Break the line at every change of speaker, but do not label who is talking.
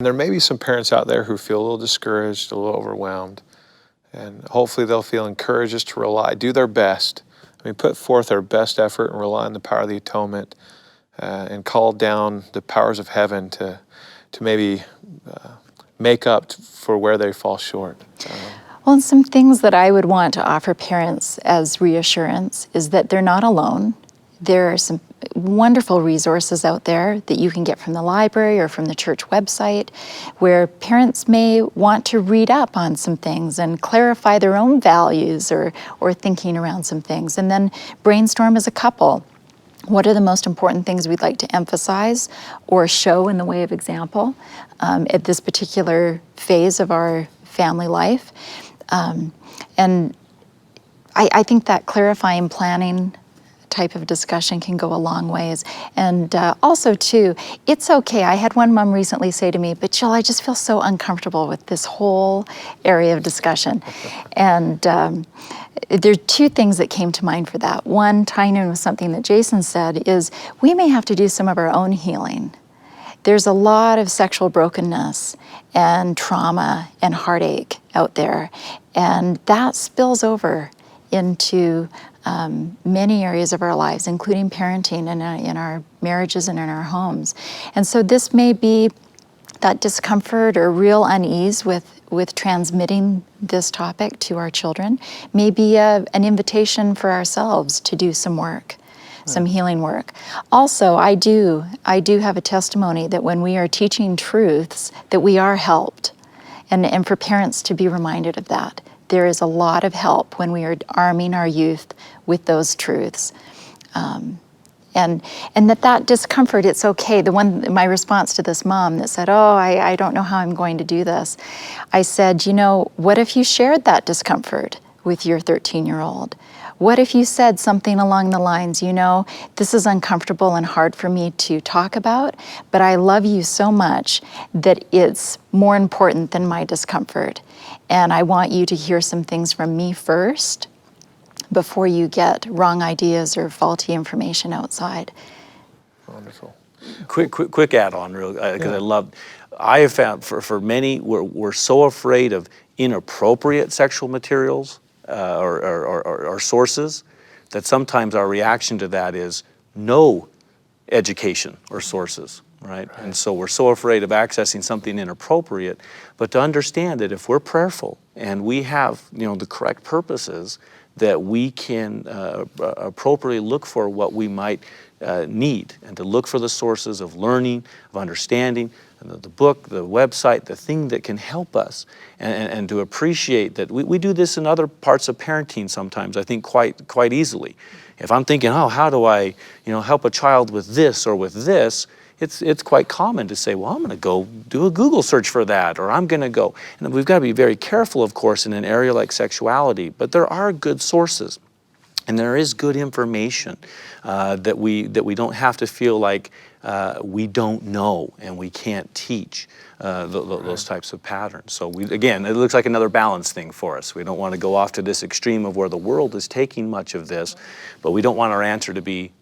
There may be some parents out there who feel a little discouraged, a little overwhelmed, and hopefully they'll feel encouraged just to rely, do their best. I mean, put forth their best effort and rely on the power of the atonement, and call down the powers of heaven to maybe make up for where they fall short.
Well, and some things that I would want to offer parents as reassurance is that they're not alone. There are some wonderful resources out there that you can get from the library or from the church website where parents may want to read up on some things and clarify their own values or thinking around some things, and then brainstorm as a couple. What are the most important things we'd like to emphasize or show in the way of example at this particular phase of our family life? And I think that clarifying planning type of discussion can go a long ways. And also too, it's okay. I had one mom recently say to me, but Jill, I just feel so uncomfortable with this whole area of discussion. And there are two things that came to mind for that. One, tying in with something that Jason said, is we may have to do some of our own healing. There's a lot of sexual brokenness and trauma and heartache out there, and that spills over into many areas of our lives, including parenting and in our marriages and in our homes. And so this may be that discomfort or real unease with transmitting this topic to our children, may be an invitation for ourselves to do some work, some healing work. Also, I do have a testimony that when we are teaching truths, that we are helped, and for parents to be reminded of that. There is a lot of help when we are arming our youth with those truths. And that discomfort, it's okay. My response to this mom that said, oh, I don't know how I'm going to do this. I said, you know, what if you shared that discomfort with your 13-year-old? What if you said something along the lines, you know, this is uncomfortable and hard for me to talk about, but I love you so much that it's more important than my discomfort. And I want you to hear some things from me first before you get wrong ideas or faulty information outside.
Wonderful.
Quick add-on, real, because I have found for many, we're so afraid of inappropriate sexual materials or sources that sometimes our reaction to that is no education or sources. Right? And so we're so afraid of accessing something inappropriate, but to understand that if we're prayerful and we have, you know, the correct purposes, that we can appropriately look for what we might need, and to look for the sources of learning, of understanding, the book, the website, the thing that can help us, and to appreciate that we do this in other parts of parenting sometimes, I think quite easily. If I'm thinking, oh, how do I, you know, help a child with this or with this, it's quite common to say, well, I'm going to go do a Google search for that, or I'm going to go. And we've got to be very careful, of course, in an area like sexuality, but there are good sources, and there is good information that we don't have to feel like we don't know and we can't teach those types of patterns. So again, it looks like another balance thing for us. We don't want to go off to this extreme of where the world is taking much of this, but we don't want our answer to be